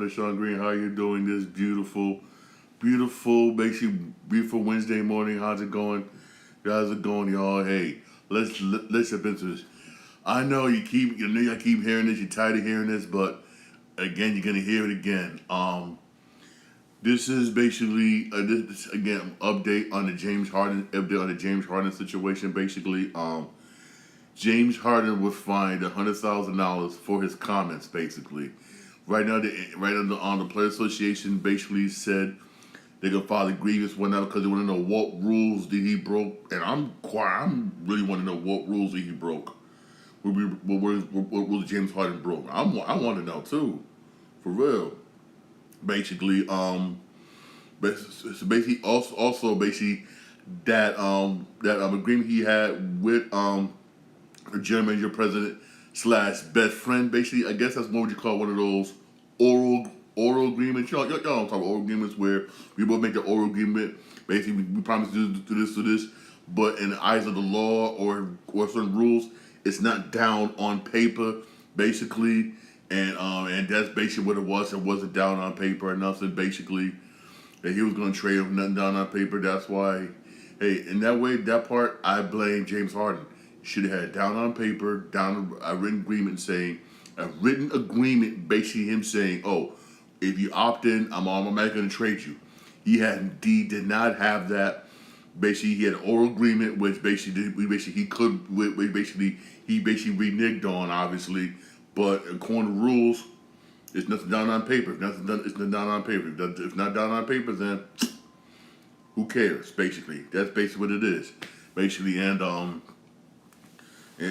Sean Green, how you doing this beautiful, basically beautiful Wednesday morning? How's it going? How's it going, y'all? Hey, let's jump into this. I know I keep hearing this. You're tired of hearing this, but again, you're gonna hear it again. This is basically this again update on the James Harden situation. Basically, James Harden was fined $100,000 for his comments. Basically, right now, the Player Association basically said they're gonna file a grievance whatnot because they want to know what rules did he broke, and I'm really want to know what rules he broke. What rules James Harden broke? I want to know too, for real. Basically, so basically also basically that agreement he had with the general manager, president slash best friend. Basically, I guess that's what would you call one of those oral agreements. Y'all don't talk about oral agreements where we both make an oral agreement. Basically, we promise to do this, but in the eyes of the law or certain rules, it's not down on paper. Basically, and that's basically what it was. It wasn't down on paper or nothing. Basically, that he was going to trade him nothing down on paper. That's why, hey, in that way, that part I blame James Harden. Should have had down on paper, down a written agreement saying, a written agreement basically him saying, oh, if you opt in, I'm not going to trade you. He did not have that. Basically, he had an oral agreement, which basically he basically reneged on, obviously. But according to rules, it's nothing down on paper. If nothing done, it's not down on paper. If it's not down on paper, then who cares? Basically, that's basically what it is. Basically, and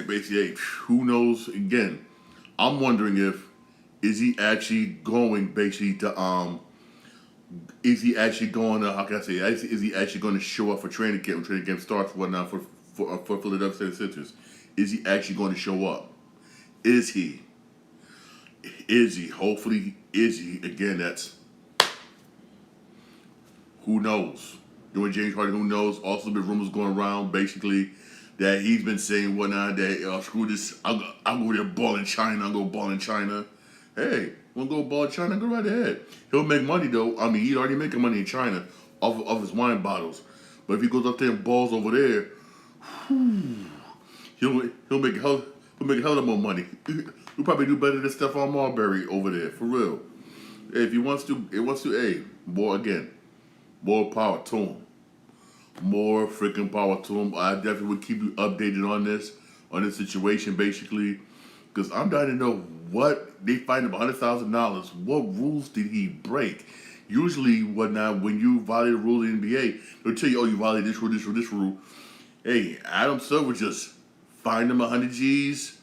basically, hey, who knows? Again, I'm wondering if is he actually going basically to is he actually going to how can I say is he actually going to show up for training camp when training camp starts whatnot for Philadelphia 76ers? Is he actually going to show up? Is he? Is he? Hopefully, is he? Again, that's who knows. Doing James Harden, who knows? Also, the rumors going around basically that he's been saying whatnot that screw this, I'll go there ball in China, I'll go ball in China. Hey, wanna go ball in China? Go right ahead. He'll make money though. I mean, he's already making money in China off his wine bottles. But if he goes up there and balls over there, he'll make a hell of more money. He'll probably do better than Stephon Marbury over there for real. Hey, if he wants to, hey, more power to him. More freaking power to him. I definitely would keep you updated on this situation, basically, because I'm dying to know what they fined him $100,000. What rules did he break? Usually, whatnot when you violate a rule in the NBA, they'll tell you, oh, you violated this rule, this rule, this rule. Hey, Adam Silver just fined him 100 G's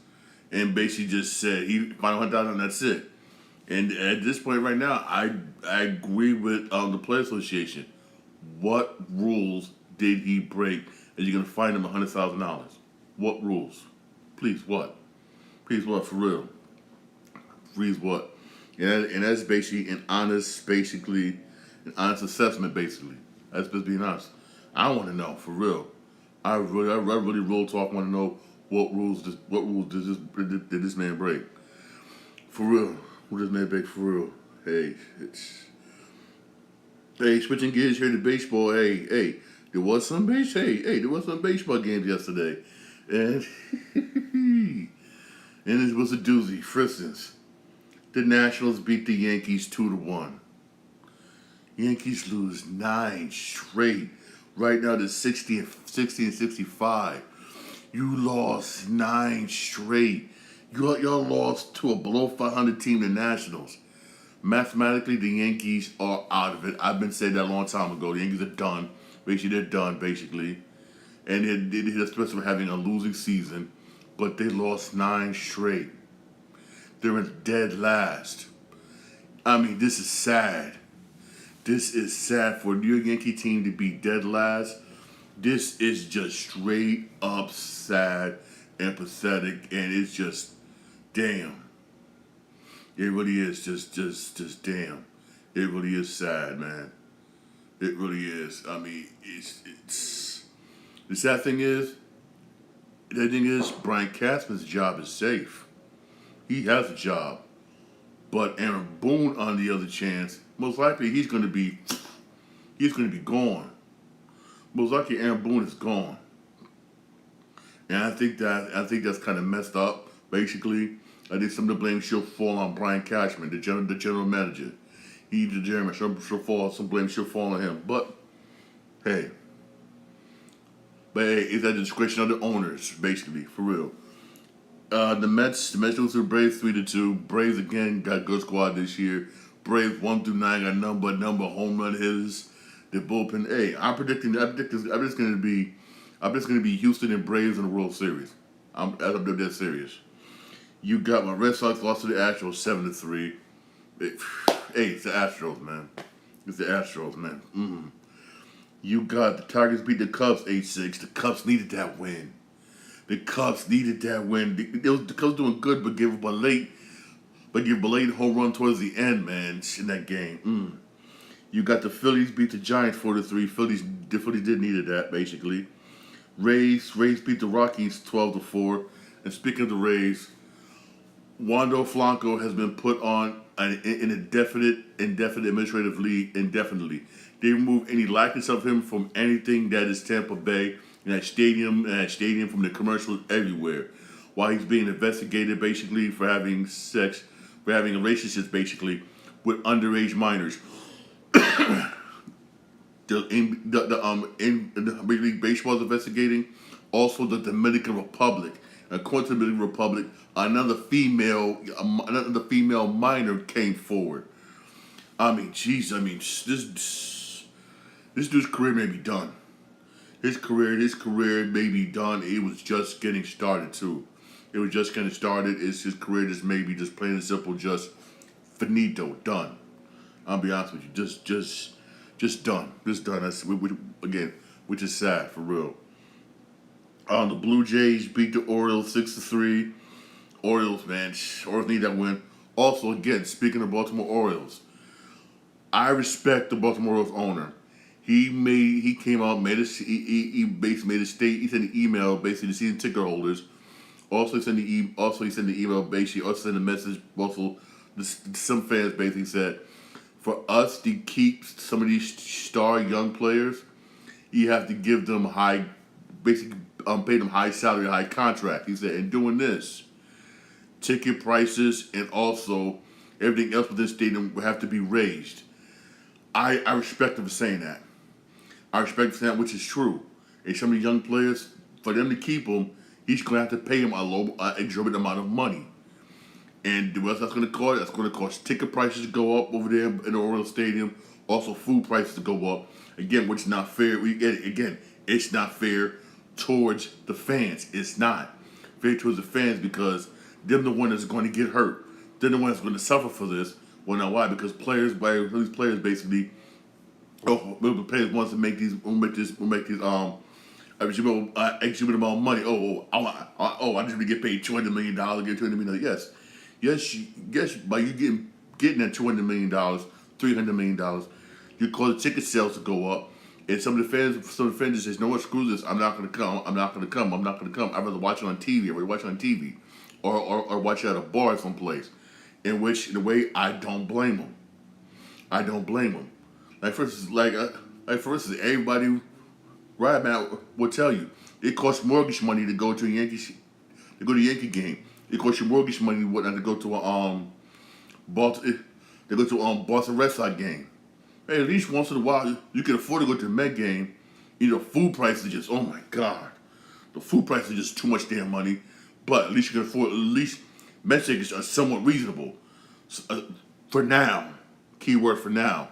and basically just said he fined 100,000 and that's it. And at this point right now, I agree with the Player Association. What rules did he break? And you're gonna fine him $100,000. What rules? Please what? Please what? For real? Please what? And that's basically an honest assessment. Basically, that's just being honest. I want to know for real. I really real talk want to know what rules did this man break? For real, what did this man break? For real? Hey, switching gears here to baseball. Hey, there was some baseball games yesterday, and and it was a doozy. For instance, the Nationals beat the Yankees 2-1. Yankees lose 9 straight. Right now, they're 60 and 65. You lost 9 straight. Y'all lost to a below 500 team, the Nationals. Mathematically, the Yankees are out of it. I've been saying that a long time ago. The Yankees are done. Basically, they're done, basically. And they're especially having a losing season. But they lost 9 straight. They're in dead last. I mean, this is sad. This is sad for a New York Yankee team to be dead last. This is just straight up sad and pathetic. And it's just, damn. It really is just damn. It really is sad, man. It really is. I mean, it's the sad thing is, Brian Cashman's job is safe. He has a job. But Aaron Boone, on the other chance, most likely he's going to be gone. Most likely Aaron Boone is gone, and I think that's kind of messed up. Basically, I think some of the blame should fall on Brian Cashman, the general manager. He's the chairman. Some blame should fall on him. Hey, it's at the discretion of the owners, basically, for real. The Mets lose to the Braves 3-2. Braves again got a good squad this year. Braves 1-9 got number home run hitters. The bullpen. Hey, I'm just gonna be Houston and Braves in the World Series. I'm dead serious. You got my Red Sox lost to the Astros 7-3. Hey, it's the Astros, man. It's the Astros, man. You got the Tigers beat the Cubs 8-6. The Cubs needed that win. The Cubs needed that win. The Cubs doing good, but give a late home run towards the end, man, in that game. You got the Phillies beat the Giants 4-3. The Phillies did needed that, basically. Rays beat the Rockies 12-4. And speaking of the Rays, Wando Flanco has been put on an indefinite administrative leave indefinitely. They remove any likeness of him from anything that is Tampa Bay and that stadium from the commercials everywhere. While he's being investigated basically for having relationships basically with underage minors. The Major League Baseball is investigating. Also, the Dominican Republic. According to the Dominican Republic, another female minor came forward. This dude's career may be done. His career may be done. It was just getting started too. It was just getting started. His career just maybe just plain and simple, just finito, done. I'll be honest with you, just done. Just done. Which is sad for real. The Blue Jays beat the Orioles 6-3. Orioles, man, Orioles need that win. Also, again, speaking of Baltimore Orioles, I respect the Baltimore Orioles owner. He came out, made a state. He sent an email basically to season ticket holders. Also, he sent the email basically. Also, sent a message. Also, some fans basically said, for us to keep some of these star young players, you have to give them pay them high salary, high contract. He said, in doing this, ticket prices and also everything else within the stadium will have to be raised. I respect him for saying that. I respect him for saying that, which is true. And some of the young players, for them to keep them, he's going to have to pay them a exorbitant amount of money. And what that's going to cost? That's going to cost ticket prices to go up over there in the Orioles Stadium. Also, food prices to go up. Again, which is not fair. It's not fair towards the fans. It's not fair towards the fans because they're the one that's going to get hurt. They're the one that's going to suffer for this. Well, now why? Because these players basically, the players wants to make these exhibit amount of money. I just want to get paid $200 million. Get $200 million. Yes. By you getting that $200 million, $300 million, you cause the ticket sales to go up. And some of the fans just say, "No one screw this. I'm not going to come. I'm not going to come. I'd rather watch it on TV. Or watch it at a bar someplace." In the way I don't blame them. Like for instance, everybody right now will tell you it costs mortgage money to go to a Yankee game. It costs you mortgage money to go to a Boston Red Sox game. Hey, at least once in a while you can afford to go to the Met game. Food prices are just, oh my God, the food prices are just too much damn money. But at least you can afford. At least Met tickets are somewhat reasonable for now. Keyword for now.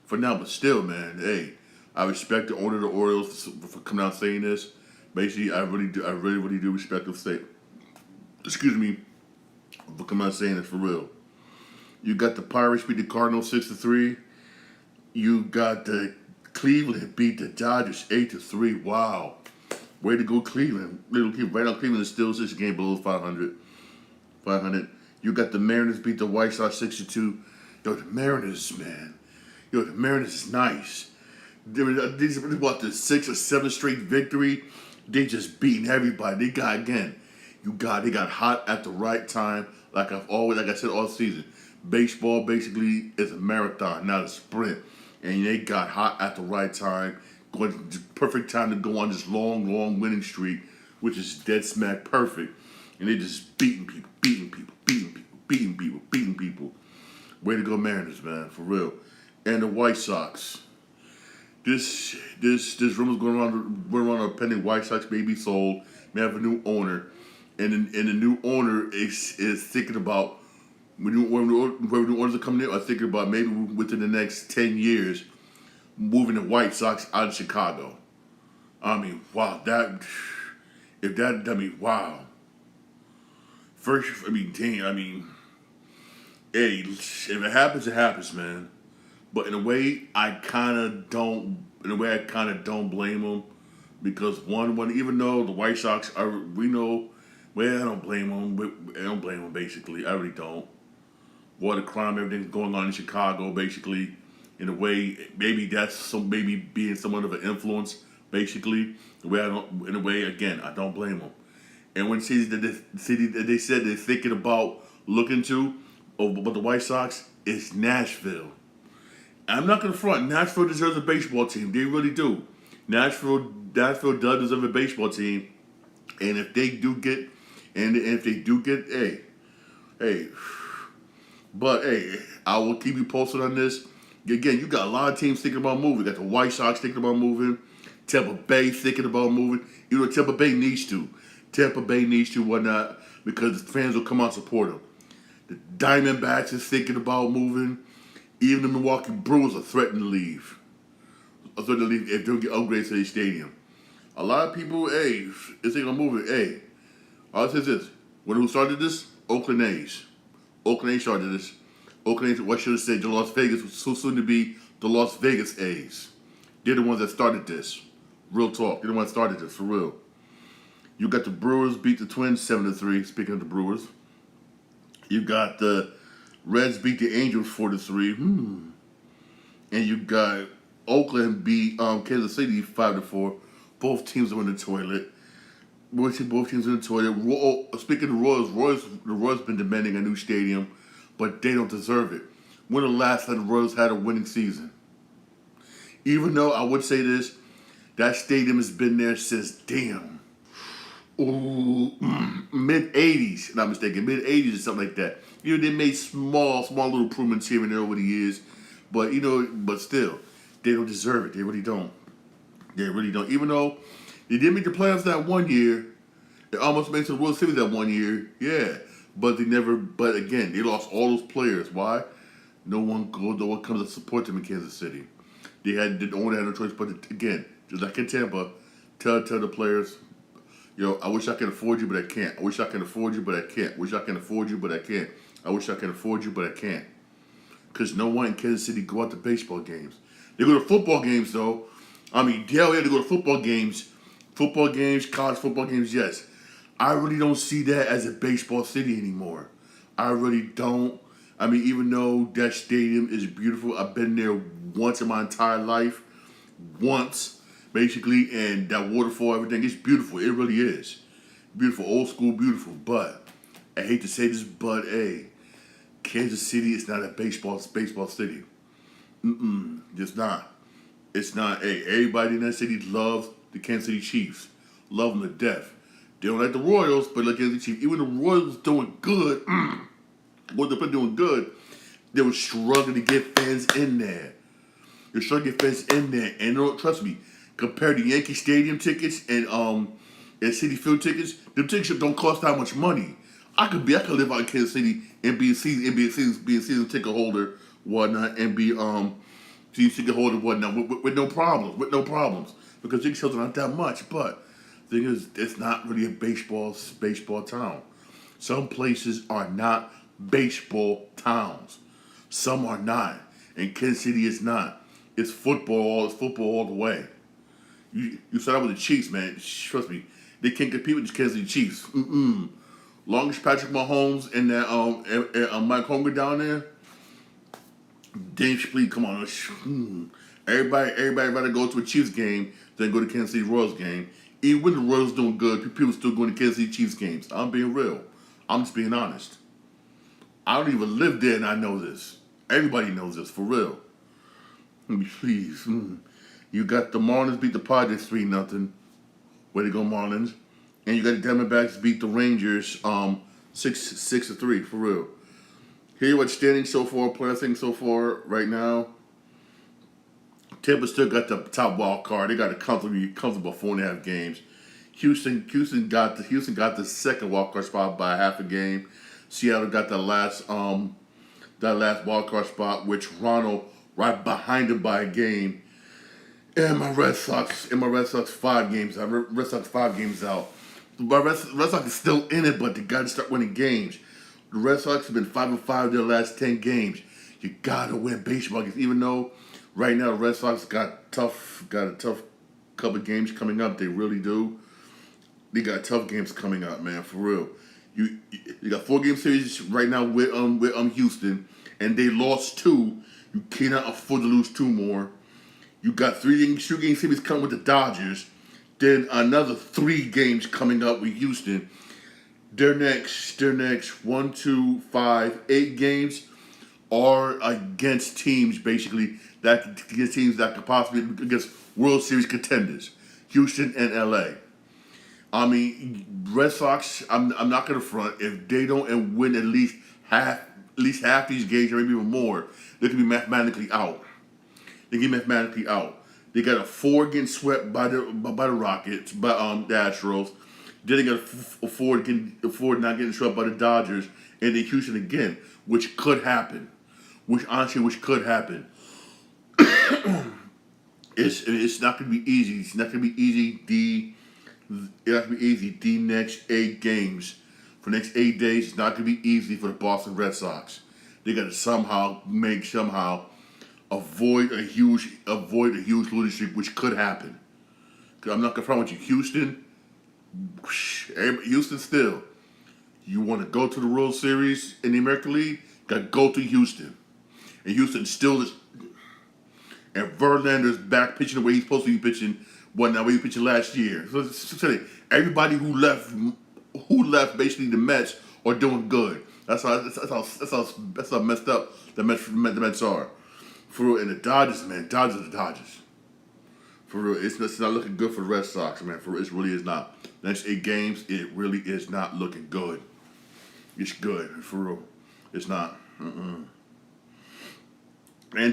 But still, man, hey, I respect the owner of the Orioles for coming out saying this. Basically, I really do respect him for coming out saying this for real. You got the Pirates beat the Cardinals 6-3. You got the Cleveland beat the Dodgers 8-3. Wow. Way to go, Cleveland. Right now, Cleveland is still 6 games below 500. You got the Mariners beat the White Sox 6-2. Yo, the Mariners, man. The Mariners is nice. They about the 6th or 7th straight victory. They just beating everybody. They got hot at the right time, like I said all season. Baseball basically is a marathon, not a sprint. And they got hot at the right time, going perfect time to go on this long winning streak, which is dead smack perfect. And they just beating people, beating people, beating people, beating people, beating people. Way to go, Mariners, man, for real. And the White Sox. This rumor's going around a pending White Sox may be sold. May have a new owner, and the new owner is thinking about when new owners are coming in, are thinking about maybe within the next 10 years moving the White Sox out of Chicago. I mean, wow, wow. First, I mean, dang, I mean, hey, if it happens, it happens, man. But in a way, I kind of don't blame them because one, even though the White Sox are, we know, well, I don't blame them. I don't blame them. Basically, I really don't. Water crime, everything's going on in Chicago. Basically, in a way, maybe that's maybe being somewhat of an influence. Basically, the way in a way, again, I don't blame them. And when city that they said they're thinking about looking to, but the White Sox is Nashville. I'm not gonna front. Nashville deserves a baseball team. They really do. Nashville does deserve a baseball team. And if they do get, hey, but hey, I will keep you posted on this. Again, you got a lot of teams thinking about moving. You got the White Sox thinking about moving. Tampa Bay thinking about moving. You know, Tampa Bay needs to. Whatnot, because the fans will come out and support them. The Diamondbacks is thinking about moving. Even the Milwaukee Brewers are threatening to leave. If they don't get upgrades to their stadium. A lot of people, hey, it's ain't gonna move it. Hey, I'll say this. Who started this? Oakland A's. Oakland A's started this. Oakland A's, what should I say? The Las Vegas, so soon to be the Las Vegas A's. They're the ones that started this. Real talk. They're the ones that started this, for real. You got the Brewers beat the Twins 7-3, speaking of the Brewers. You got the Reds beat the Angels 4-3. And you got Oakland beat Kansas City 5-4. Both teams are in the toilet. Both teams in the toilet. Speaking of the Royals been demanding a new stadium, but they don't deserve it. When the last time the Royals had a winning season? Even though I would say this, that stadium has been there since mid-'80s, not mistaken, mid-'80s or something like that. You know, they made small little improvements here and there over the years, but still, they don't deserve it. They really don't. Even though they did make the playoffs that one year, they almost made it to the World Series that one year, yeah. But again, they lost all those players. Why? No one comes to support them in Kansas City. The owner had no choice but to, again, just like in Tampa, tell the players, I wish I could afford you, but I can't. I wish I can afford you, but I can't. Wish I can afford you, but I can't. I wish I can afford you, but I can't. Because no one in Kansas City go out to baseball games. They go to football games, though. I mean, hell yeah, they go to football games. Football games, college football games, yes. I really don't see that as a baseball city anymore. I really don't. I mean, even though that stadium is beautiful, I've been there once in my entire life. Once, basically, and that waterfall, everything, it's beautiful. It really is. Beautiful, old school, beautiful. But, I hate to say this, but, hey, Kansas City is not a baseball city. It's not. It's not. Hey, everybody in that city loves the Kansas City Chiefs. Love them to death. They don't like the Royals, but like Kansas City Chiefs. Even the Royals doing good, they were struggling to get fans in there. They're struggling to get fans in there. And trust me, compared to Yankee Stadium tickets and Citi Field tickets, them tickets don't cost that much money. I could live out in Kansas City and be a season ticket holder, whatnot, and be season ticket holder, whatnot, with no problems, because ticket sales are not that much. But the thing is, it's not really a baseball town. Some places are not baseball towns. Some are not, and Kansas City is not. It's football. It's football all the way. You start out with the Chiefs, man. Trust me, they can't compete with the Kansas City Chiefs. Long as Patrick Mahomes and that Mike Holmgren down there, James, please come on. Everybody rather go to a Chiefs game than go to Kansas City Royals game. Even when the Royals doing good, people still going to Kansas City Chiefs games. I'm being real. I'm just being honest. I don't even live there, and I know this. Everybody knows this, for real. Please. You got the Marlins beat the Padres 3-0. Way to go, Marlins. And you got the Diamondbacks beat the Rangers 6-3, for real. Here what's standing so far, player thing so far right now. Tampa still got the top wild card. They got a comfortable 4.5 games. Houston got the second wild card spot by half a game. Seattle got the last wild card spot, which Ronald right behind him by a game. And my Red Sox 5 games out. Red Sox 5 games out. The Red Sox is still in it, but they got to start winning games. The Red Sox have been 5-5 their last 10 games. You gotta win baseball games, even though right now the Red Sox got a tough couple of games coming up. They really do. They got tough games coming up, man, for real. You got 4-game series right now with Houston, and they lost 2. You cannot afford to lose 2 more. You got 2-game series coming with the Dodgers. Then another 3 games coming up with Houston. Their next 1, 2, 5, 8 games are against teams basically that could possibly against World Series contenders, Houston and LA. I mean, Red Sox. I'm not gonna front. If they don't win at least half these games, or maybe even more, they could be mathematically out. They got a 4 getting swept by the Rockets, by the Astros. Then they got a 4 not getting swept by the Dodgers, and then Houston again, which could happen. Which could happen. It's not gonna be easy. It's not gonna be easy. The next 8 games, for the next 8 days, it's not gonna be easy for the Boston Red Sox. They got to somehow avoid a huge losing streak, which could happen. Because I'm not gonna front with you, Houston still. You want to go to the World Series in the American League? Got to go to Houston, and Houston still is. And Verlander's back pitching the way he's supposed to be pitching. Way he was pitching last year. So everybody who left basically the Mets are doing good. That's how messed up the Mets are. For real, and the Dodgers, man, Dodgers are the Dodgers. For real, it's not looking good for the Red Sox, man. For real, it really is not. Next 8 games, it really is not looking good. It's good, for real. It's not. And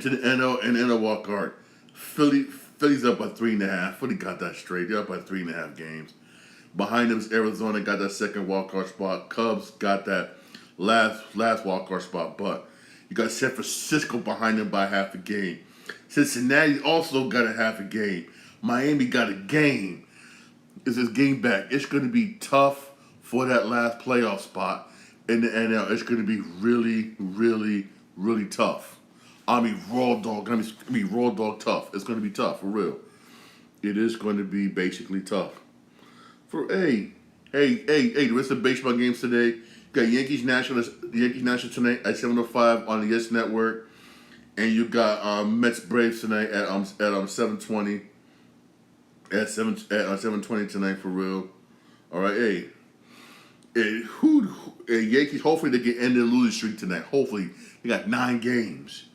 to the NL wild card, Philly's up by 3.5. Philly got that straight. They're up by 3.5 games. Behind them is Arizona, got that second wild card spot. Cubs got that last wild card spot, but you got San Francisco behind them by half a game. Cincinnati also got a half a game. Miami got a game. It's this game back. It's going to be tough for that last playoff spot in the NL. It's going to be really, really, really tough. I mean, raw dog tough. It's going to be tough, for real. It is going to be basically tough. The rest of the baseball games today. You got Yankees Nationals tonight at 7:05 on the Yes Network, and you got Mets Braves tonight at 7:20. At 7:20 tonight, for real. All right, Yankees. Hopefully they can end their losing streak tonight. Hopefully they got 9 games.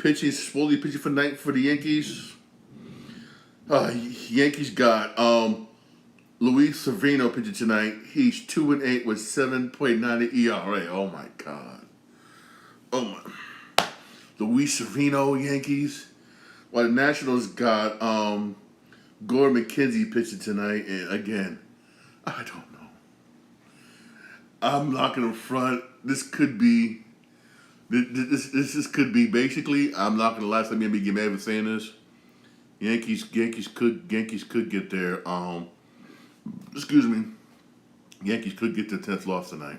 Slowly pitching for the Yankees. Yankees got Luis Severino pitching tonight. He's 2-8 with 7.9 ERA. Oh my God. Oh my. Luis Severino, Yankees. Well, the Nationals got Gore McKenzie pitching tonight, and again, I don't know. I'm not gonna front. This could be basically. I'm not gonna lie. Let me get mad for saying this. Yankees could get their Yankees could get their 10th loss tonight.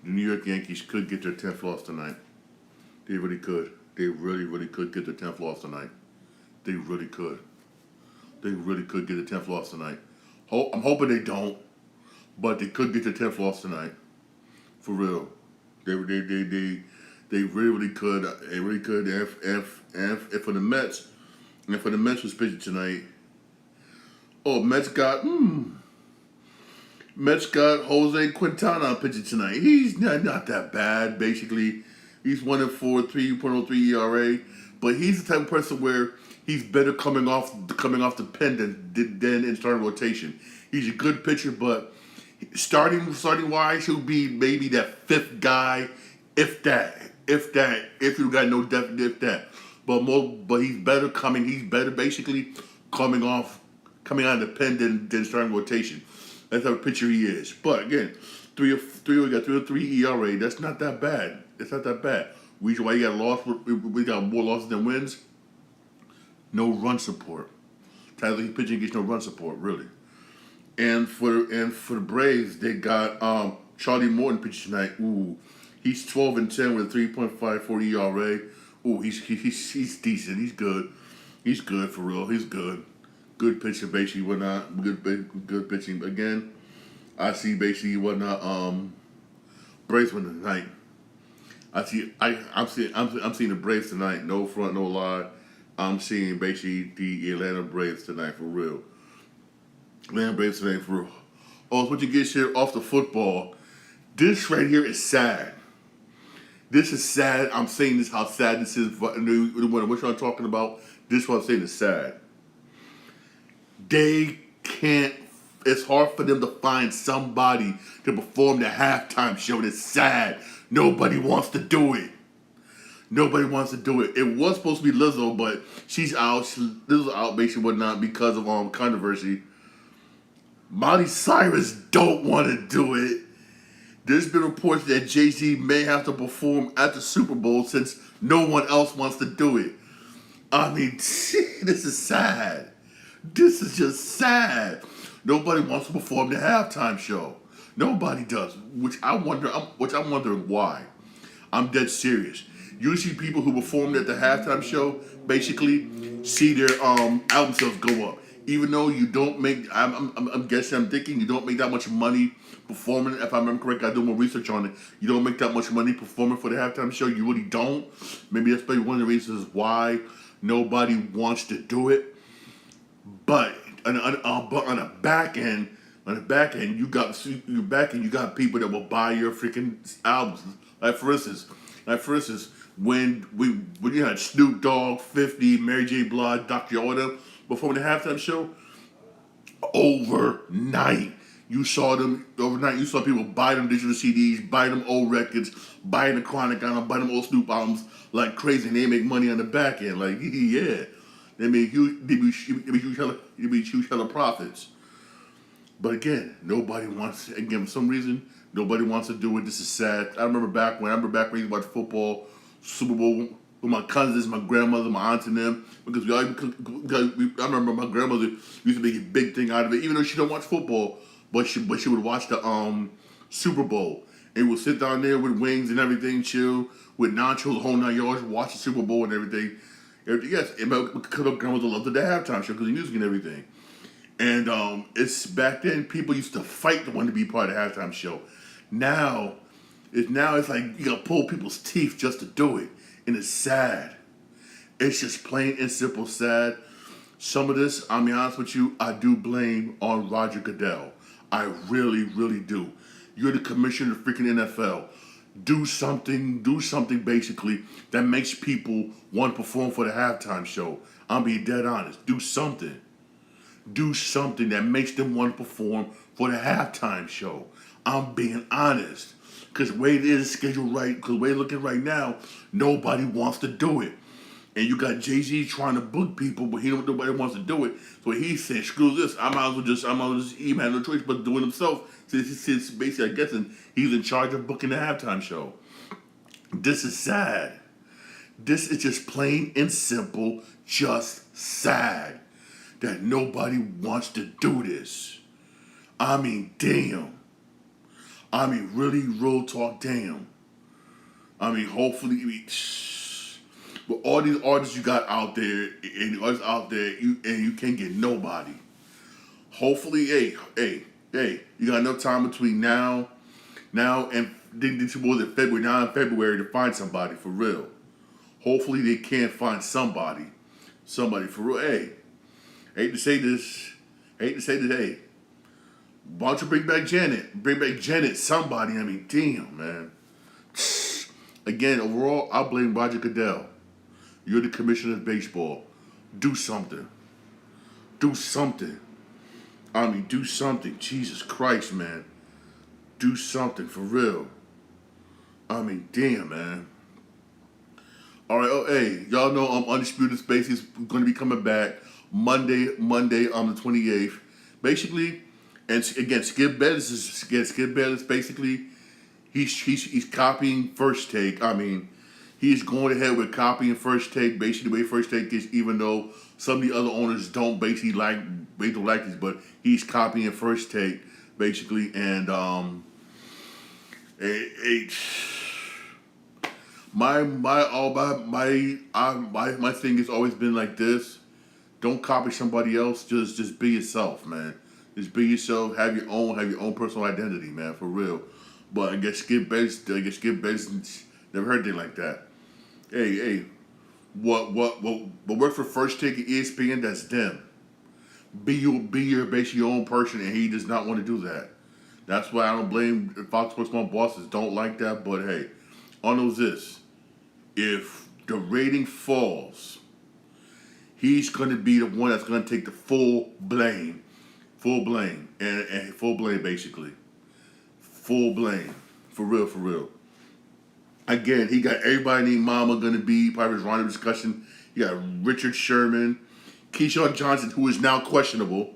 The New York Yankees could get their 10th loss tonight. They really could. They really could get their 10th loss tonight. They really could. They really could get their 10th loss tonight. I'm hoping they don't, but they could get their 10th loss tonight. For real. They really could. They really could. And for the Mets, was pitching tonight. Oh, Mets got Mets got Jose Quintana pitching tonight. He's not that bad, basically. He's 1-4, 3.03 ERA. But he's the type of person where he's better coming off the pen than in starting rotation. He's a good pitcher, but starting wise, he'll be maybe that fifth guy, if you got no depth, if that. But he's better basically coming out of the pen than starting rotation. That's how pitcher he is. But again, we got 3.03 ERA. That's not that bad. It's not that bad. Reason why he got lost, we got more losses than wins. No run support. Tyler he's pitching gets no run support really. And for the Braves, they got Charlie Morton pitching tonight. Ooh, he's 12-10 with a 3.54 ERA. Ooh, he's decent. He's good. He's good for real. He's good. Good pitching, basically whatnot. Good pitching. Again, I see basically whatnot. Braves win tonight. I'm seeing the Braves tonight. No front, no lie. I'm seeing basically the Atlanta Braves tonight for real. Atlanta Braves tonight for real. Oh, so what you get here off the football. This right here is sad. This is sad. I'm saying this how sad this is. What I'm talking about. This is what I'm saying is sad. They can't. It's hard for them to find somebody to perform the halftime show. That's sad. Nobody wants to do it. Nobody wants to do it. It was supposed to be Lizzo, but she's out. Lizzo's out, basically whatnot because of controversy. Miley Cyrus don't want to do it. There's been reports that Jay-Z may have to perform at the Super Bowl since no one else wants to do it. I mean, this is sad. This is just sad. Nobody wants to perform the halftime show. Nobody does, which I'm wondering why. I'm dead serious. Usually people who performed at the halftime show basically see their album sales go up. Even though you don't make, I'm thinking you don't make that much money performing. If I remember correctly, I do more research on it. You don't make that much money performing for the halftime show. You really don't. Maybe that's probably one of the reasons why nobody wants to do it. But on the back end, you got people that will buy your freaking albums. Like for instance, when you had Snoop Dogg, 50, Mary J. Blige, Dr. Order before the halftime show, overnight you saw people buy them digital CDs, buy them old records, buy the Chronic album, buy them old Snoop albums like crazy, and they make money on the back end. Like yeah, they make huge hella profits. But again, for some reason, nobody wants to do it. This is sad. I remember back when you watched football, Super Bowl with my cousins, my grandmother, my aunts, and them. Because I remember my grandmother used to make a big thing out of it, even though she don't watch football, but she would watch the Super Bowl and would sit down there with wings and everything, chill with nachos, the whole 9 yards, watch the Super Bowl and everything. Yes, because my grandmother loved the halftime show because of the music and everything. And it's back then people used to fight to want to be part of the halftime show. Now it's like you gotta pull people's teeth just to do it. And it's sad. It's just plain and simple sad. Some of this, I'll be honest with you, I do blame on Roger Goodell. I really, really do. You're the commissioner of the freaking NFL. Do something basically that makes people want to perform for the halftime show. I'm being dead honest. Do something. Do something that makes them want to perform for the halftime show. I'm being honest. Because the way it is scheduled right, because the way it's looking right now, nobody wants to do it. And you got Jay-Z trying to book people, but nobody wants to do it. So he said, screw this, I might as well just he had no choice but to do it himself. Since basically, I guess he's in charge of booking the halftime show. This is sad. This is just plain and simple, just sad. That nobody wants to do this. I mean, damn. I mean, really, real talk, damn. I mean, hopefully, with all these artists you got out there, you can't get nobody. Hopefully, hey, you got enough time between now and February to find somebody for real. Hopefully, they can find somebody for real. Hey, hate to say this, hey. Why don't you bring back Janet? Bring back Janet, somebody. I mean, damn, man. Again, overall, I blame Roger Goodell. You're the commissioner of baseball. Do something. Do something. I mean, do something. Jesus Christ, man. Do something for real. I mean, damn, man. All right, oh, hey, y'all know Undisputed Space is going to be coming back Monday on the 28th. Basically, and again, Skip Bayless basically, he's copying First Take. I mean, he's going ahead with copying First Take, basically the way First Take is, even though some of the other owners don't basically like this, but he's copying First Take, basically, and my thing has always been like this. Don't copy somebody else. Just be yourself, man. Just be yourself. Have your own personal identity, man, for real. But I guess Skip Bayless never heard anything like that. Hey, what works for First Take and ESPN? That's them. Be basically your own person, and he does not want to do that. That's why I don't blame Fox Sports One bosses. Don't like that, but hey, all knows this: if the rating falls, he's going to be the one that's going to take the full blame, and full blame basically, full blame, for real. Again, he got everybody named Mama going to be part of his round of discussion. You got Richard Sherman, Keyshawn Johnson, who is now questionable.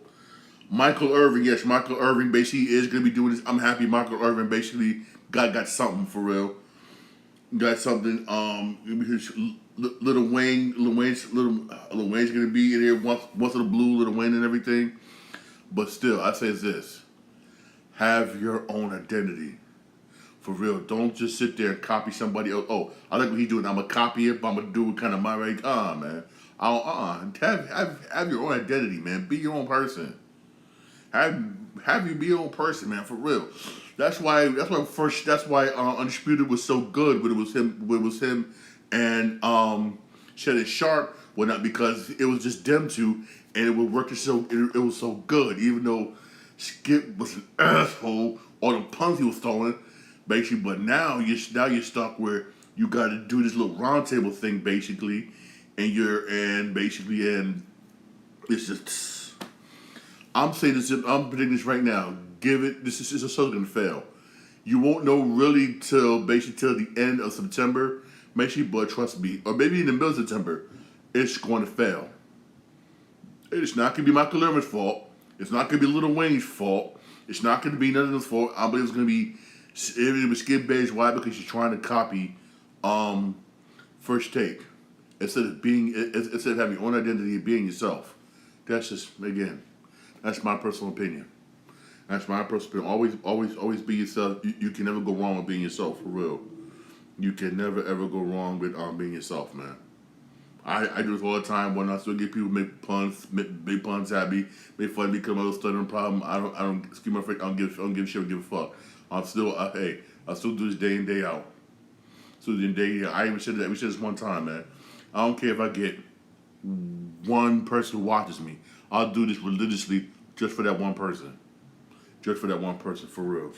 Michael Irvin, yes, Michael Irvin basically is going to be doing this. I'm happy Michael Irvin basically got something for real. Got something. Lil Wayne's going to be in here once of the blue, Lil Wayne and everything. But still, I say this: have your own identity. For real, don't just sit there and copy somebody else. Oh, I like what he's doing. I'm gonna copy it, but I'm gonna do it kind of my way. Man. Have your own identity, man. Be your own person. Have you be your own person, man. For real. That's why Undisputed was so good. But it was him and Shannon Sharp. Well, not because it was just them two, and it was working it was so good. Even though Skip was an asshole, all the puns he was throwing. Basically, but now you're stuck where you got to do this little roundtable thing, basically, and it's just. I'm saying this. I'm predicting this right now. This is a show gonna fail. You won't know really till the end of September, basically, but trust me, or maybe in the middle of September, it's going to fail. It's not gonna be Michael Irvin's fault. It's not gonna be Lil Wayne's fault. It's not gonna be none of those fault. I believe it's gonna be. It was Skip Bayless. Why? Because you're trying to copy First Take instead of having your own identity and being yourself. That's just, again, that's my personal opinion. That's my personal opinion. Always be yourself. You can never go wrong with being yourself, for real. You can never ever go wrong with being yourself, man. I do this all the time when I still get people make puns, make puns at me, make fun of me because I'm a stuttering problem. I don't excuse my friend. I don't give a shit. I don't give a fuck. I still do this day in, day out. So the day, I even said that. We said this one time, man. I don't care if I get one person who watches me. I'll do this religiously just for that one person. Just for that one person, for real.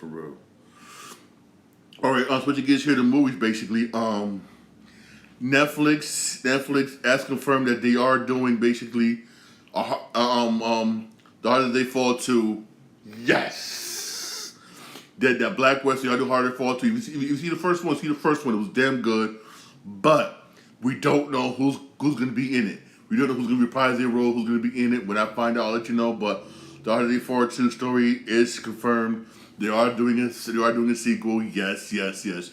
All right, switching gears here to movies, basically. Netflix has confirmed that they are doing basically, The Harder They Fall 2. Yes. That Black West, I do Harder They Fall 2. You see the first one. It was damn good, but we don't know who's going to be in it. We don't know who's going to reprise their role, who's going to be in it. When I find out, I'll let you know. But The Harder They Fall 2 story is confirmed. They are doing a sequel. Yes. If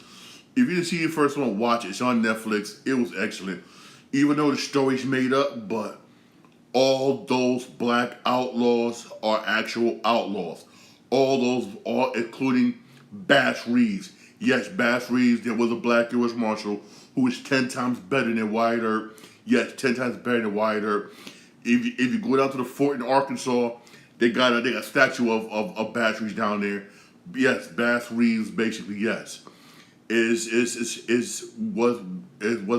you didn't see the first one, watch it. It's on Netflix. It was excellent. Even though the story's made up, but all those black outlaws are actual outlaws. All including Bass Reeves. Yes, Bass Reeves, there was a black U.S. Marshal who is 10 times better than Wyatt Earp. Yes, 10 times better than Wyatt Earp. If you go down to the fort in Arkansas, they got a statue of Bass Reeves down there. Yes, Bass Reeves, basically, yes. Was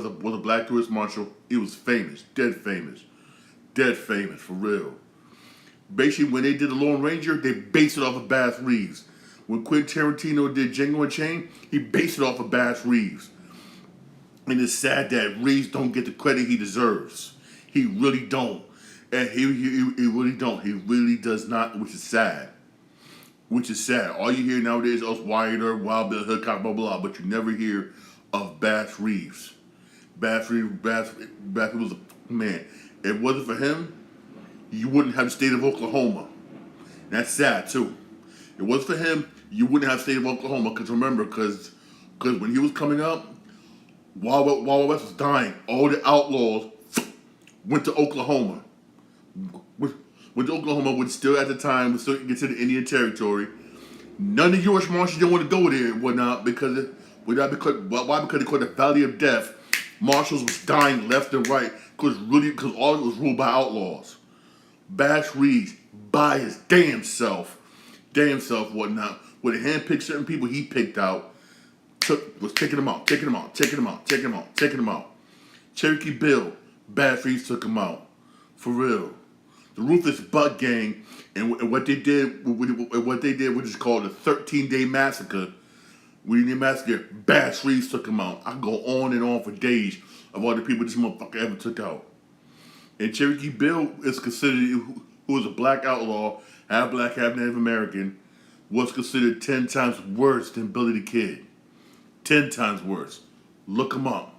a black U.S. Marshal. He was famous, dead famous, for real. Basically, when they did The Lone Ranger, they based it off of Bass Reeves. When Quentin Tarantino did Django Unchained, he based it off of Bass Reeves. And it's sad that Reeves don't get the credit he deserves. He really don't. And he really don't. He really does not, which is sad. Which is sad. All you hear nowadays is Wyatt Earp, Wild Bill Hickok, blah, blah, blah, but you never hear of Bass Reeves. Bass Reeves was a man. If it wasn't for him, you wouldn't have the state of Oklahoma. And that's sad, too. If it wasn't for him, you wouldn't have the state of Oklahoma. Because remember, because when he was coming up, Wild West was dying. All the outlaws went to Oklahoma. Went to Oklahoma, which still at the time was still considered Indian territory. None of the U.S. Marshals didn't want to go there and whatnot because they called the Valley of Death. Marshals was dying left and right because all it was ruled by outlaws. Bass Reeves, by his damn self, whatnot, would have handpicked certain people he picked out. Was taking them out. Cherokee Bill, Bass Reeves took him out. For real. The Ruthless Buck Gang and what they did, which is called the 13-Day Massacre. Bass Reeves took him out. I can go on and on for days of all the people this motherfucker ever took out. And Cherokee Bill is considered, who was a black outlaw, half black, half Native American, was considered 10 times worse than Billy the Kid. 10 times worse. Look him up.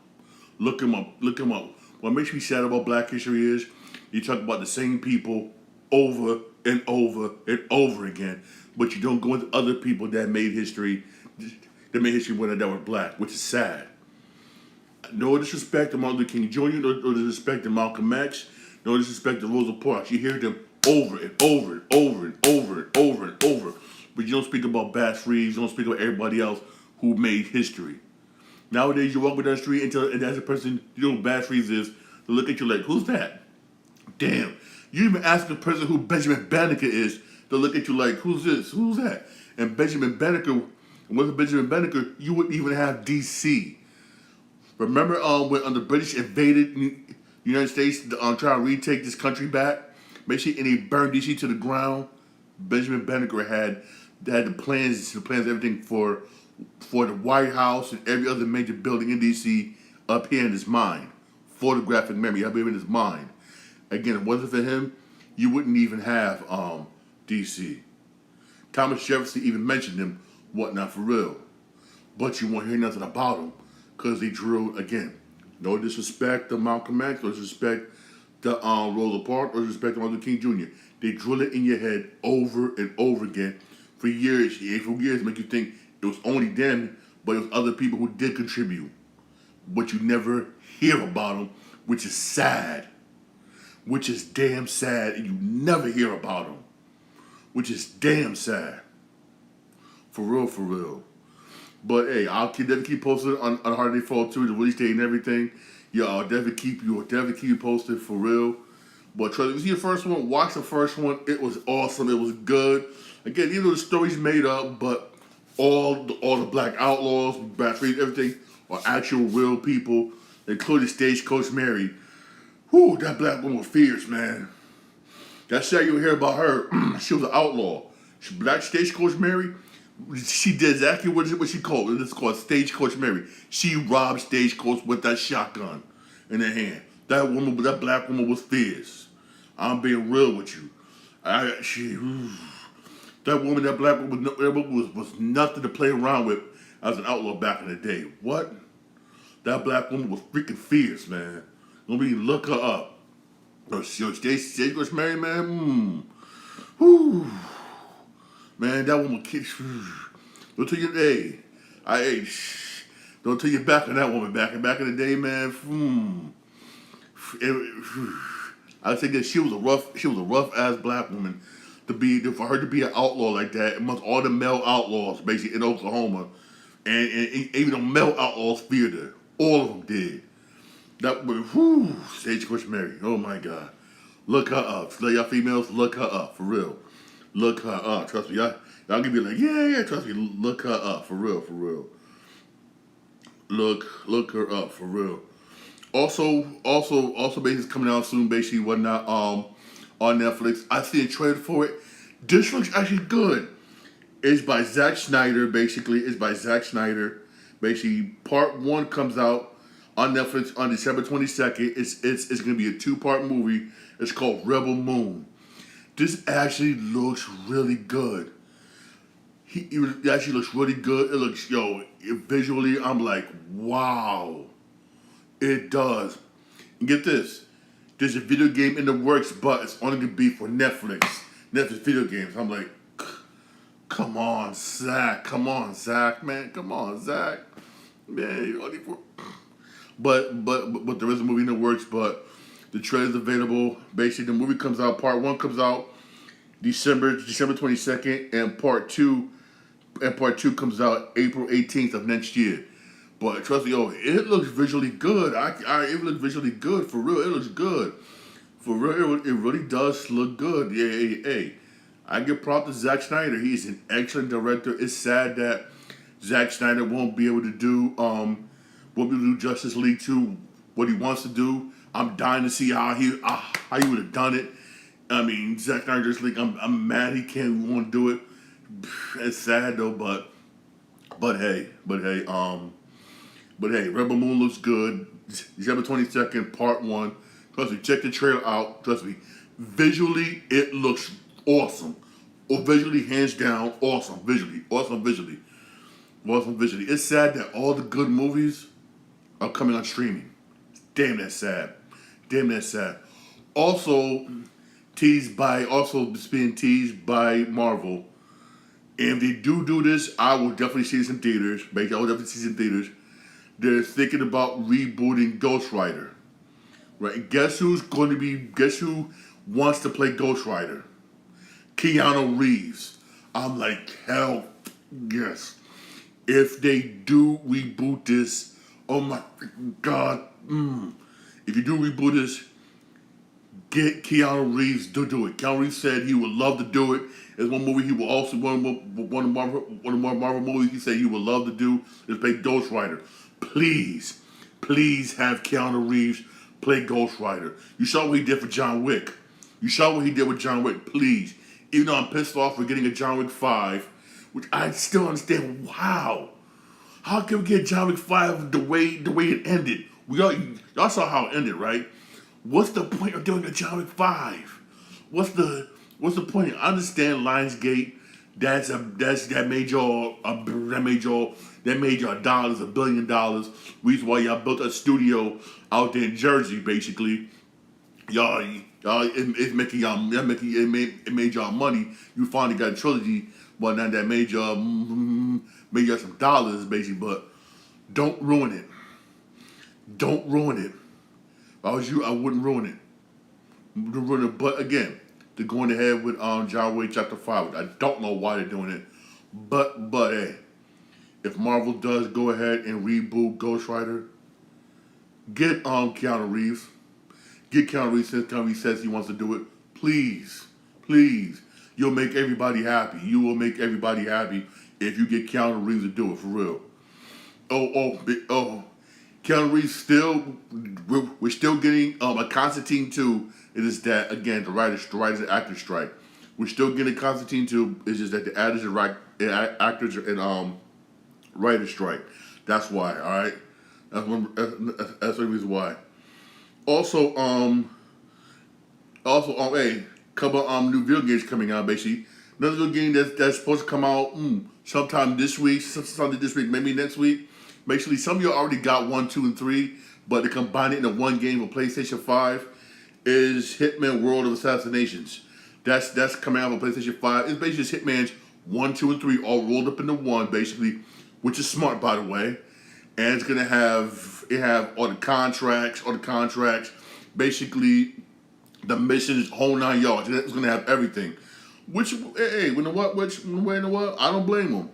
What makes me sad about Black history is you talk about the same people over and over and over again, but you don't go into other people that made history when that were black, which is sad. No disrespect to Martin Luther King Jr., no disrespect to Malcolm X, no disrespect to Rosa Parks. You hear them over and over and over and over and over and over, but you don't speak about Bass Reeves, you don't speak about everybody else who made history. Nowadays, you walk down the street and as a person, you know who Bass Reeves is, they look at you like, who's that? Damn. You even ask the person who Benjamin Banneker is, they'll look at you like, who's this? Who's that? And Benjamin Banneker, wasn't Benjamin Banneker, you wouldn't even have D.C. Remember when the British invaded the United States to try to retake this country back? Basically, and they burned D.C. to the ground. Benjamin Banneker had the plans, everything for the White House and every other major building in D.C. up here in his mind. Photographic memory, up here in his mind. Again, if it wasn't for him, you wouldn't even have D.C. Thomas Jefferson even mentioned him, whatnot, for real. But you won't hear nothing about him because they drew, again, no disrespect to Malcolm X, no disrespect to Rosa Parks, no disrespect to Martin Luther King Jr. They drill it in your head over and over again for years. Make you think it was only them, but it was other people who did contribute. But you never hear about them, which is sad. Which is damn sad, and you never hear about them. Which is damn sad. For real. But hey, I'll definitely keep posted on Hard Day Fall 2, the release date and everything. Yeah, I'll definitely keep you posted for real. But trust me, if you see the first one, watch the first one. It was awesome. It was good. Again, even though the story's made up, but all the black outlaws, Bass Reeves, everything are actual real people, including Stagecoach Mary. Whew, that black woman was fierce, man. That's how you hear about her. She was an outlaw. Black Stagecoach Mary, she did exactly what she called it. It's called Stagecoach Mary. She robbed Stagecoach with that shotgun in her hand. That black woman was fierce. I'm being real with you. That black woman was nothing to play around with as an outlaw back in the day. What? That black woman was freaking fierce, man. Nobody look her up. Stagecoach Mary, man. Whew. Man, that woman kicked. Don't tell you, don't tell you back on that woman. Back in the day, man. I think that she was a rough ass black woman for her to be an outlaw like that amongst all the male outlaws basically in Oklahoma, and even the male outlaws feared her. All of them did. That was Stagecoach Mary. Oh my God, look her up. Y'all females, look her up for real. Look her up. Trust me, y'all can be like, yeah. Trust me, look her up for real. Look her up for real. Also, basically coming out soon. Basically, whatnot. on Netflix. I see a trailer for it. This looks actually good. It's by Zack Snyder, basically. It's by Zack Snyder. Basically, part one comes out on Netflix on December 22nd. It's going to be a two-part movie. It's called Rebel Moon. This actually looks really good. It actually looks really good. It looks, visually, I'm like, wow. It does. And get this. There's a video game in the works, but it's only going to be for Netflix. Netflix video games. I'm like, come on, Zach. Come on, Zach, man. Come on, Zach. Man, but there is a movie in the works, but the trailer's available. Basically, the movie comes out, part one comes out December 22nd, and part two comes out April 18th of next year. But trust me, it looks visually good. It looks visually good, for real. It looks good. For real, it really does look good. Hey. I give props to Zack Snyder. He's an excellent director. It's sad that Zack Snyder won't be able to do Justice League 2, what he wants to do. I'm dying to see how he would have done it. I mean, Zack Snyder Justice League, I'm mad he can't want to do it. It's sad though, but hey, Rebel Moon looks good. December 22nd, part one. Trust me, check the trailer out. Trust me, visually it looks awesome. Or visually, hands down, awesome visually. It's sad that all the good movies are coming on streaming. Damn, that's sad. Also, it's being teased by Marvel. And if they do this, I will definitely see this in theaters. They're thinking about rebooting Ghost Rider. Right? Guess who wants to play Ghost Rider? Keanu Reeves. I'm like, hell yes. If they do reboot this, oh my God. If you do reboot this, get Keanu Reeves to do it. Keanu Reeves said he would love to do it. There's one movie he will also, one of Marvel movies he said he would love to do is play Ghost Rider. Please have Keanu Reeves play Ghost Rider. You saw what he did for John Wick. Please. Even though I'm pissed off for getting a John Wick 5, which I still understand. Wow. How can we get John Wick 5 the way it ended? Y'all saw how it ended, right? What's the point of doing a John Wick 5? What's the point? I understand Lionsgate. That made y'all dollars, $1 billion. Reason why y'all built a studio out there in Jersey, basically. It made y'all money. You finally got a trilogy, but now that made y'all some dollars, basically. But don't ruin it. If I was you, I wouldn't ruin it. But again, they're going ahead with John Wick Chapter 5. I don't know why they're doing it, but hey, if Marvel does go ahead and reboot Ghost Rider, get Keanu Reeves. Get Keanu Reeves since Keanu Reeves says he wants to do it. Please. You'll make everybody happy. You will make everybody happy if you get Keanu Reeves to do it, for real. Keanu Reeves we're still getting a Constantine 2. It is that, again, the writers and actors strike. We're still getting Constantine 2. It's just that the actors and writers strike. That's why, alright? That's the reason why. Also, hey, couple new video games coming out, basically. Another video game that's supposed to come out sometime this week, maybe next week. Basically, some of you already got 1, 2, and 3, but they combine it into one game for PlayStation 5. Is Hitman World of Assassinations. That's coming out for PlayStation 5. It's basically just Hitman's 1, 2, and 3 all rolled up into one, basically, which is smart, by the way. And it's gonna have all the contracts. Basically, the missions, whole 9 yards. It's gonna have everything. Which, hey, you know what? I don't blame them.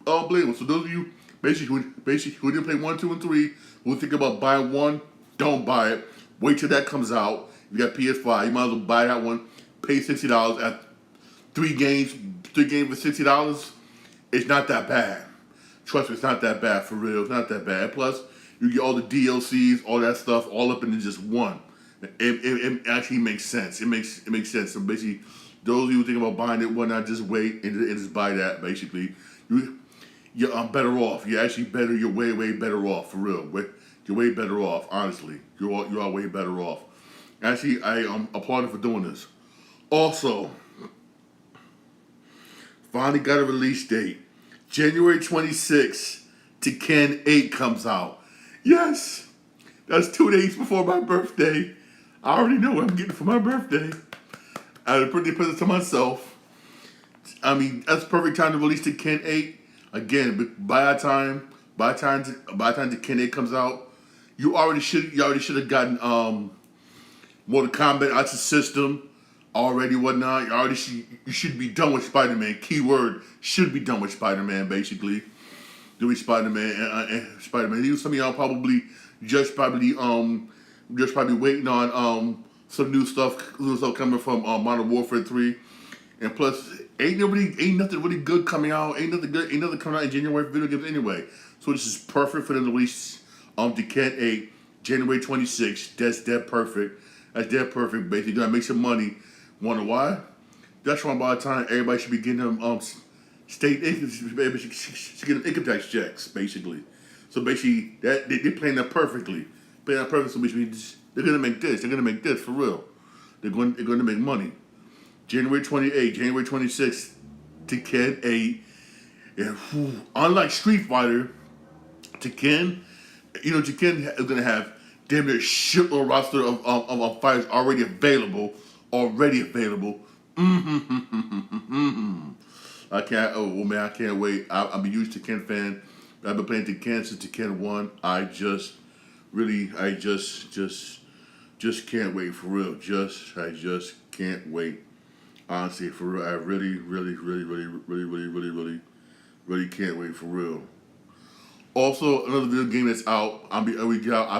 So those of you who didn't play 1, 2, and 3, who think about buying one, don't buy it. Wait till that comes out. If you got PS5, you might as well buy that one. Pay $60 at 3 games for $60. It's not that bad. Trust me, it's not that bad, for real. It's not that bad. Plus, you get all the DLCs, all that stuff, all up into just one. It actually makes sense. It makes sense. So basically, those of you who think about buying it, whatnot, just wait and just buy that. Basically, you're better off. You're actually better. You're way better off for real. You're way better off. Honestly, you are way better off. Actually, I applaud you for doing this. Also, finally got a release date. January 26th, Tekken 8 comes out. Yes, that's 2 days before my birthday. I already know what I'm getting for my birthday. I had a pretty present to myself. I mean, that's the perfect time to release Tekken 8. Again, by the time Tekken 8 comes out, you already should have gotten Mortal Kombat out your system already, whatnot. You should be done with Spider-Man. Keyword, should be done with Spider-Man, basically. Doing Spider-Man. Spider-Man. Some of y'all probably probably waiting on some new stuff coming from Modern Warfare 3. And plus, ain't nothing really good coming out. Ain't nothing coming out in January for video games anyway. So this is perfect for them to release Tekken 8, January 26th. That's dead perfect. That's dead perfect. Basically, gonna make some money. Wonder why? That's why by the time everybody should be getting them state income, should get them income tax checks, basically. So basically, that they're playing that perfectly. Playing that perfectly, which means they're gonna make this. They're gonna make this for real. They're going to make money. January 28th, January 26th, Tekken 8. And unlike Street Fighter, Tekken is going to have damn near a shitload roster of fighters already available. I can't, oh man, I can't wait. I'm a huge Tekken fan. I've been playing Tekken since Tekken 1. I just can't wait for real. I just can't wait. Honestly, for real, I really can't wait for real. Also, another video game that's out. I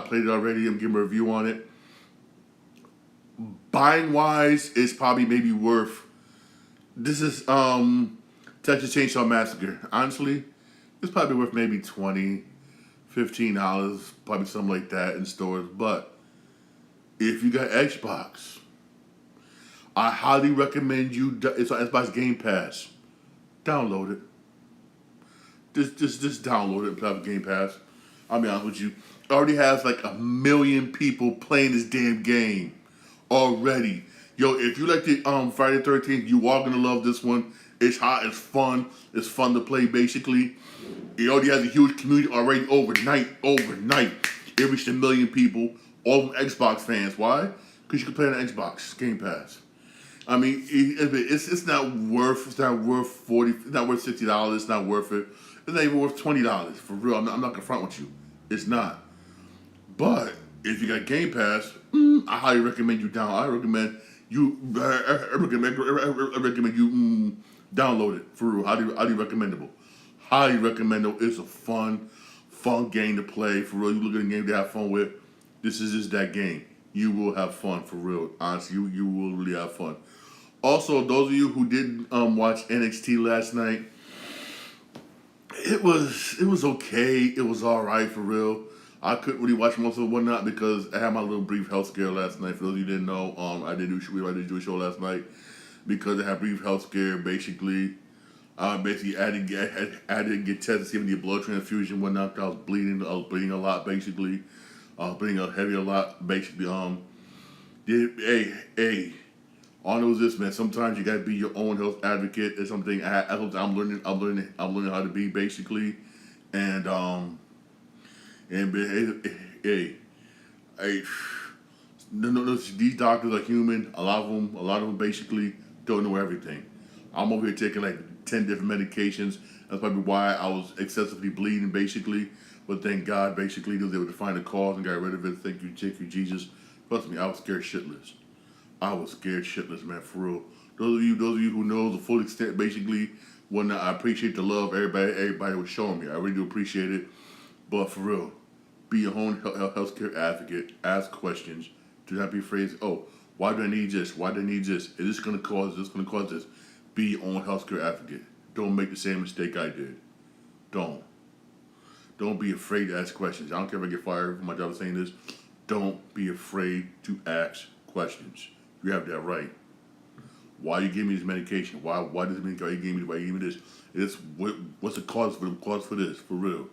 played it already. I'm giving a review on it. Buying wise, it's probably maybe worth. This is Texas Chainsaw Massacre. Honestly, it's probably worth maybe $20, $15, probably something like that in stores. But if you got Xbox, I highly recommend you. It's on Xbox Game Pass. Download it. Just download it and play Game Pass. I'll be honest with you. It already has like 1 million people playing this damn game already. Yo, if you like the Friday the 13th, you are gonna love this one. It's hot. It's fun. It's fun to play. Basically, it already has a huge community already. Overnight, it reached 1 million people. All of them Xbox fans. Why? Because you can play on Xbox Game Pass. I mean, it's not worth $40. It's not worth $60. It's not worth it. It's not even worth $20 for real. I'm not gonna front with you. It's not. But if you got Game Pass, I highly recommend you down. I recommend you download it for real. Highly recommendable. Highly recommendable. It's a fun game to play for real. You look at a game to have fun with. This is just that game. You will have fun for real. Honestly, you will really have fun. Also, those of you who didn't watch NXT last night, it was okay. It was all right for real. I couldn't really watch most of it, whatnot, because I had my little brief health scare last night. For those of you who didn't know, I did do a show last night because I had a brief health scare. Basically, I had to get tested to see if I need a blood transfusion, whatnot. I was bleeding a lot. Basically, I was bleeding heavy a lot. Basically, hey. All I know is this, man. Sometimes you gotta be your own health advocate. It's something I'm learning how to be, basically, and hey, no, these doctors are human. A lot of them basically don't know everything. I'm over here taking like 10 different medications. That's probably why I was excessively bleeding, basically. But thank God, basically, they was able to find the cause and got rid of it. Thank you, Jesus. Trust me, I was scared shitless. Man, for real. Those of you who know the full extent, basically, I appreciate the love everybody was showing me. I really do appreciate it. But for real, be your own healthcare advocate. Ask questions. Do not be afraid. Oh, why do I need this? Why do I need this? Is this going to cause this? Going to cause this? Be your own healthcare advocate. Don't make the same mistake I did. Don't be afraid to ask questions. I don't care if I get fired for my job saying this. don't be afraid to ask questions. You have that right. Why you give me this medication? Why does it mean why you gave me this? What's the cause for this? For real.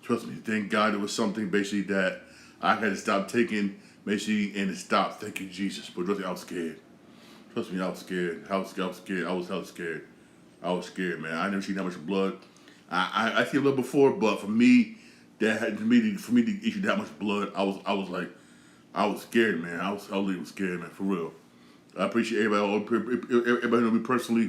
Trust me, thank God it was something basically that I had to stop taking basically and to stop thanking Jesus. But trust me, I was scared. Trust me, I was scared. I was scared. I was hella scared. I was scared, man. I never seen that much blood. I seen a little before, but for me, for me to issue that much blood, I was like, I was scared, man. I was scared, man, for real. I appreciate everybody know me personally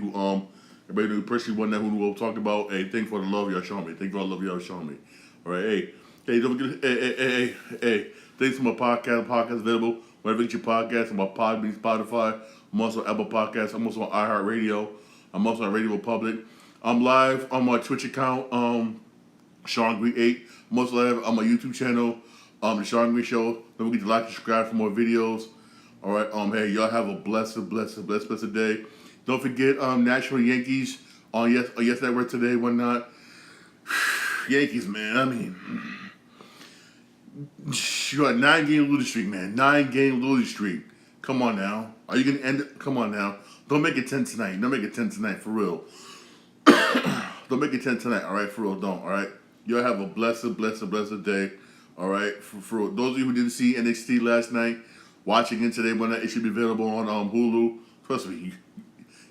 everybody know me personally one that who we'll talk about. Hey, thank you for the love y'all showing me. Thank you for all the love y'all showing me. All right, hey, don't forget, hey. Thanks for my podcast available wherever you get your podcast. On my Podbean, Spotify. I'm also on Apple Podcasts. I'm also on iHeartRadio. I'm also on Radio Republic. I'm live on my Twitch account, Sean Green 8. I'm also live on my YouTube channel, The Sean Green Show. Don't forget to like and subscribe for more videos. All right, hey, y'all have a blessed day. Don't forget, National Yankees on Yes Network today, whatnot. Yankees, man. I mean, you got 9-game losing streak, man. 9-game losing streak. Come on now. Are you gonna end it? Come on now. Don't make it 10 tonight. Don't make it 10 tonight, for real. Don't make it 10 tonight, all right? For real, don't, all right? Y'all have a blessed day, all right? For real. Those of you who didn't see NXT last night, watching it today, when it should be available on Hulu. Trust me,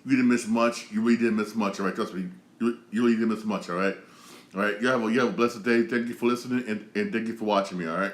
you didn't miss much. You really didn't miss much, all right? Trust me, you really didn't miss much, all right? All right, you have a blessed day. Thank you for listening, and thank you for watching me, all right?